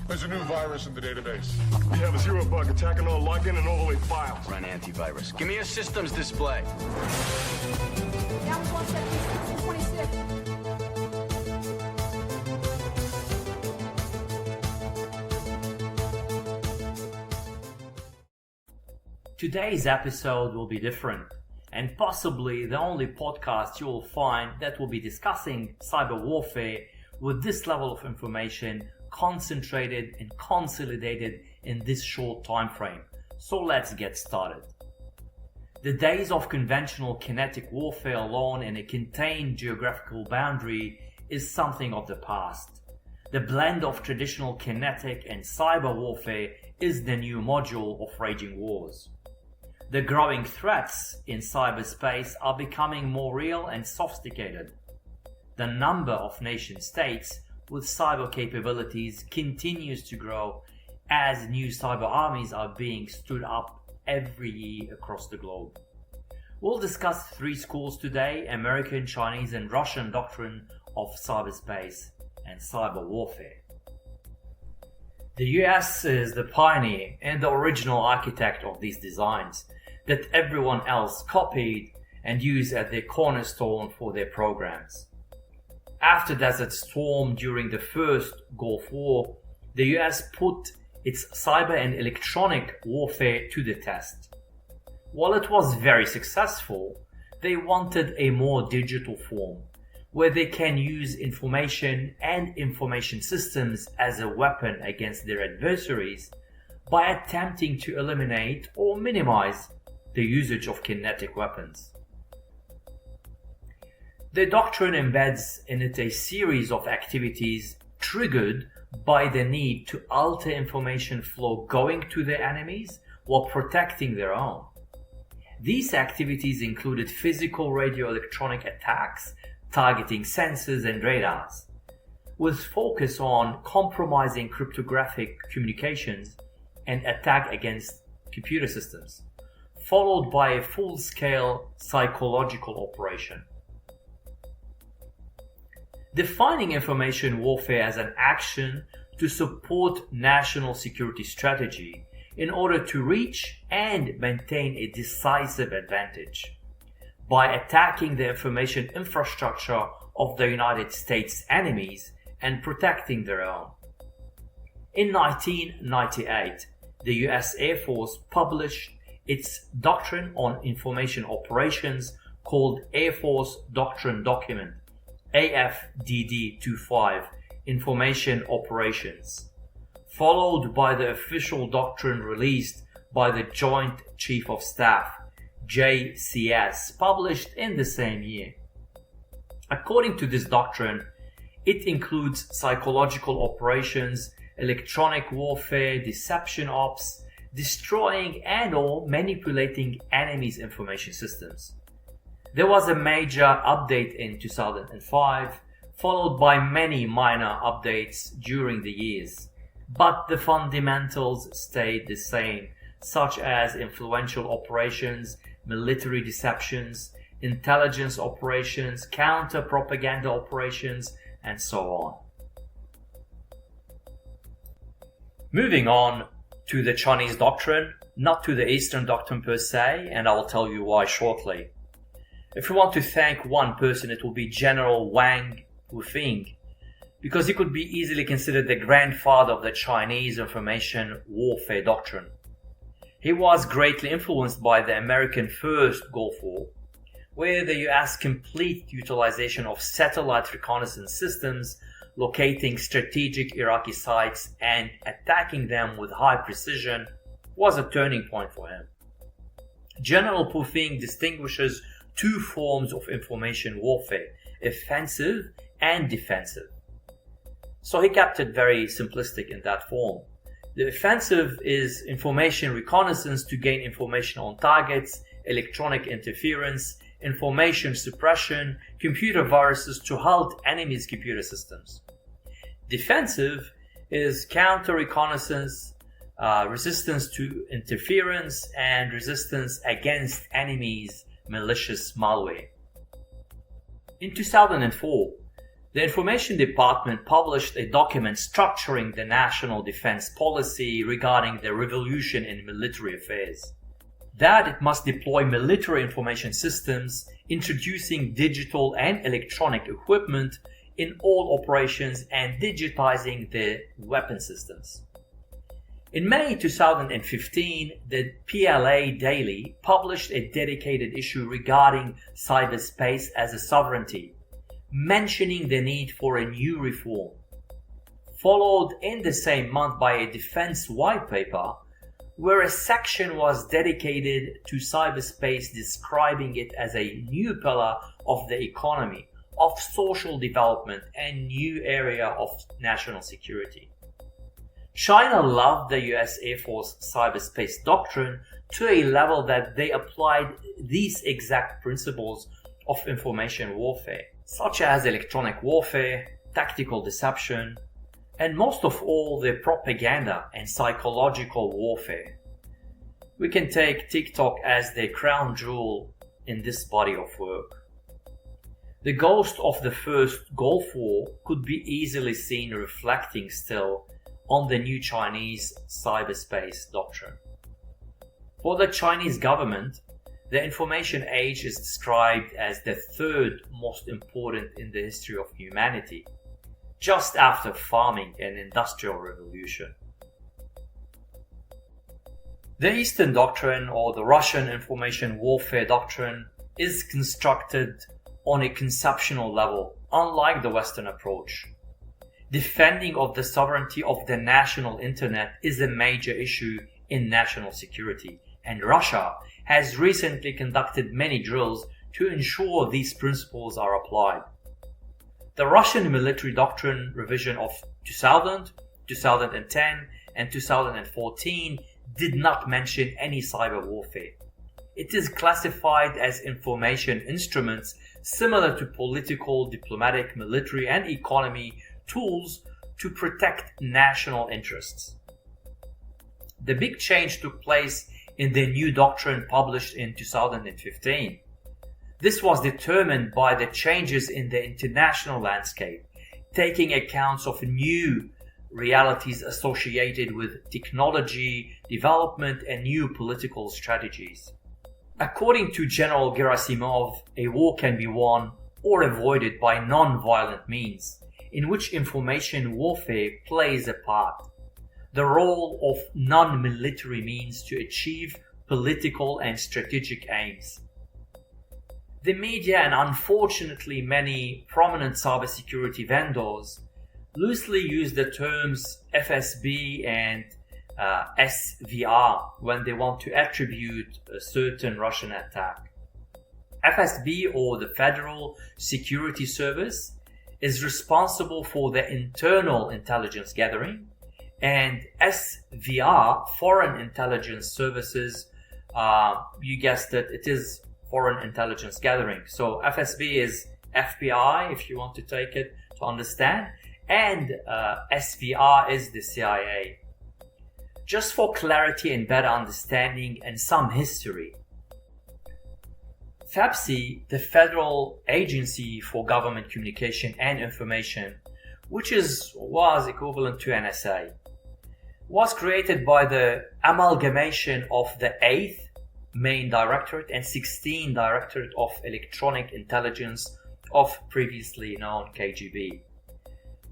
There's a new virus in the database. We have a zero bug attacking all login and overlay files. Run antivirus. Give me a systems display. Down 176 to 26. Today's episode will be different, and possibly the only podcast you will find that will be discussing cyber warfare with this level of information concentrated and consolidated in this short time frame. So let's get started. The days of conventional kinetic warfare alone in a contained geographical boundary is something of the past. The blend of traditional kinetic and cyber warfare is the new module of raging wars. The growing threats in cyberspace are becoming more real and sophisticated. The number of nation states with cyber capabilities continues to grow as new cyber armies are being stood up every year across the globe. We'll discuss three schools today: American, Chinese and Russian doctrine of cyberspace and cyber warfare. The US is the pioneer and the original architect of these designs that everyone else copied and used as their cornerstone for their programs. After Desert Storm during the first Gulf War, the US put its cyber and electronic warfare to the test. While it was very successful, they wanted a more digital form, where they can use information and information systems as a weapon against their adversaries by attempting to eliminate or minimize the usage of kinetic weapons. The doctrine embeds in it a series of activities triggered by the need to alter information flow going to their enemies while protecting their own. These activities included physical radioelectronic attacks targeting sensors and radars, with focus on compromising cryptographic communications and attack against computer systems, followed by a full-scale psychological operation. Defining information warfare as an action to support national security strategy in order to reach and maintain a decisive advantage by attacking the information infrastructure of the United States enemies and protecting their own. In 1998, the US Air Force published its Doctrine on Information Operations called Air Force Doctrine Document AFDD-25, Information Operations, followed by the official doctrine released by the Joint Chief of Staff, JCS, published in the same year. According to this doctrine, it includes psychological operations, electronic warfare, deception ops, destroying and/or manipulating enemies' information systems. There was a major update in 2005, followed by many minor updates during the years, but the fundamentals stayed the same, such as influential operations, military deceptions, intelligence operations, counter-propaganda operations, and so on. Moving on to the Chinese doctrine, not to the Eastern doctrine per se, and I will tell you why shortly. If you want to thank one person, it will be General Wang Wufing, because he could be easily considered the grandfather of the Chinese information warfare doctrine. He was greatly influenced by the American First Gulf War, where the US complete utilization of satellite reconnaissance systems, locating strategic Iraqi sites and attacking them with high precision, was a turning point for him. General Wufing distinguishes two forms of information warfare, offensive and defensive. So he kept it very simplistic in that form. The offensive is information reconnaissance to gain information on targets, electronic interference, information suppression, computer viruses to halt enemies' computer systems. Defensive is counter-reconnaissance, resistance to interference, and resistance against enemies' malicious malware. In 2004, The Information Department published a document structuring the national defense policy regarding the revolution in military affairs. That it must deploy military information systems, introducing digital and electronic equipment in all operations and digitizing the weapon systems. In May 2015, the PLA Daily published a dedicated issue regarding cyberspace as a sovereignty, mentioning the need for a new reform. Followed in the same month by a defense white paper, where a section was dedicated to cyberspace, describing it as a new pillar of the economy, of social development, and new area of national security. China loved the US Air Force cyberspace doctrine to a level that they applied these exact principles of information warfare, such as electronic warfare, tactical deception, and most of all, the propaganda and psychological warfare. We can take TikTok as the crown jewel in this body of work. The ghost of the first Gulf War could be easily seen reflecting still on the new Chinese cyberspace doctrine. For the Chinese government, the information age is described as the third most important in the history of humanity, just after farming and industrial revolution. The Eastern Doctrine, or the Russian Information Warfare Doctrine, is constructed on a conceptual level, unlike the Western approach. Defending of the sovereignty of the national internet is a major issue in national security, and Russia has recently conducted many drills to ensure these principles are applied. The Russian military doctrine revision of 2000, 2010, and 2014 did not mention any cyber warfare. It is classified as information instruments similar to political, diplomatic, military, and economy tools to protect national interests. The big change took place in the new doctrine published in 2015. This was determined by the changes in the international landscape, taking accounts of new realities associated with technology development and new political strategies. According to General Gerasimov, a war can be won or avoided by non-violent means, in which information warfare plays a part. The role of non-military means to achieve political and strategic aims. The media and unfortunately many prominent cybersecurity vendors loosely use the terms FSB and SVR when they want to attribute a certain Russian attack. FSB, or the Federal Security Service, is responsible for the internal intelligence gathering, and SVR, Foreign Intelligence Services, you guessed it, it is Foreign Intelligence Gathering. So FSB is FBI, if you want to take it to understand, and SVR is the CIA. Just for clarity and better understanding and some history, FAPSI, the Federal Agency for Government Communication and Information, which was equivalent to NSA, was created by the amalgamation of the 8th Main Directorate and 16th Directorate of Electronic Intelligence of previously known KGB.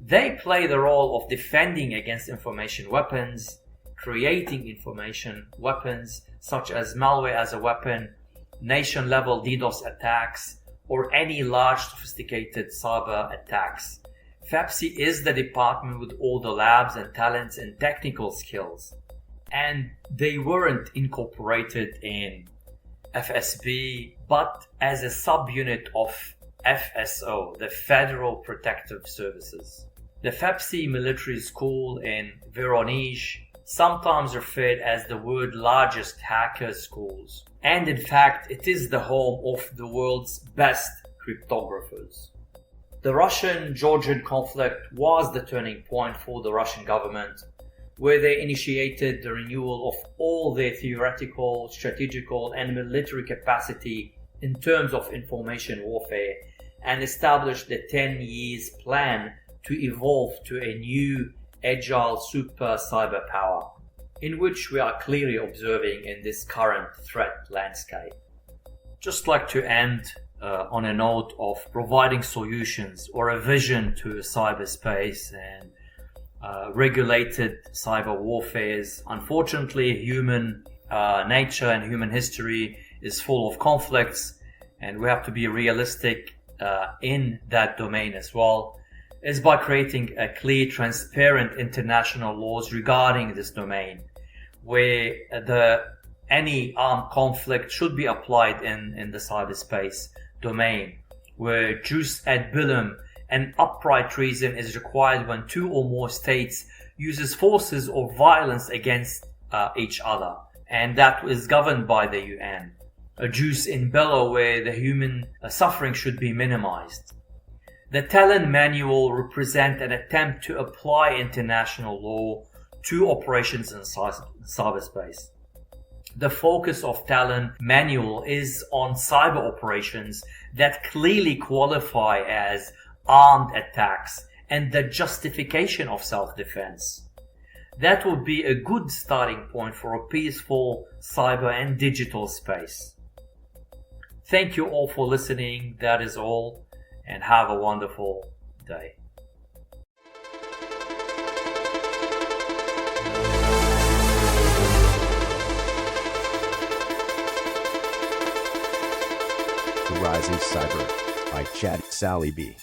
They play the role of defending against information weapons, creating information weapons such as malware as a weapon, nation-level DDoS attacks, or any large sophisticated cyber attacks. FAPSI is the department with all the labs and talents and technical skills, and they weren't incorporated in FSB, but as a subunit of FSO, the Federal Protective Services. The FAPSI Military School in Voronezh, sometimes referred as the world's largest hacker schools, and in fact it is the home of the world's best cryptographers. The Russian-Georgian conflict was the turning point for the Russian government, where they initiated the renewal of all their theoretical, strategical, and military capacity in terms of information warfare, and established a 10 years plan to evolve to a new agile super cyber power, in which we are clearly observing in this current threat landscape. Just like to end on a note of providing solutions or a vision to cyberspace and regulated cyber warfares. Unfortunately, human nature and human history is full of conflicts, and we have to be realistic in that domain as well, is by creating a clear, transparent international laws regarding this domain, where any armed conflict should be applied in the cyberspace domain, where jus ad bellum and upright treason is required when two or more states uses forces or violence against each other, and that is governed by the UN. A jus in bello, where the human suffering should be minimized. The Talon Manual represents an attempt to apply international law to operations in cyberspace. The focus of Talon Manual is on cyber operations that clearly qualify as armed attacks and the justification of self-defense. That would be a good starting point for a peaceful cyber and digital space. Thank you all for listening. That is all, and have a wonderful day. The Rising Cyber by Chad Sally B.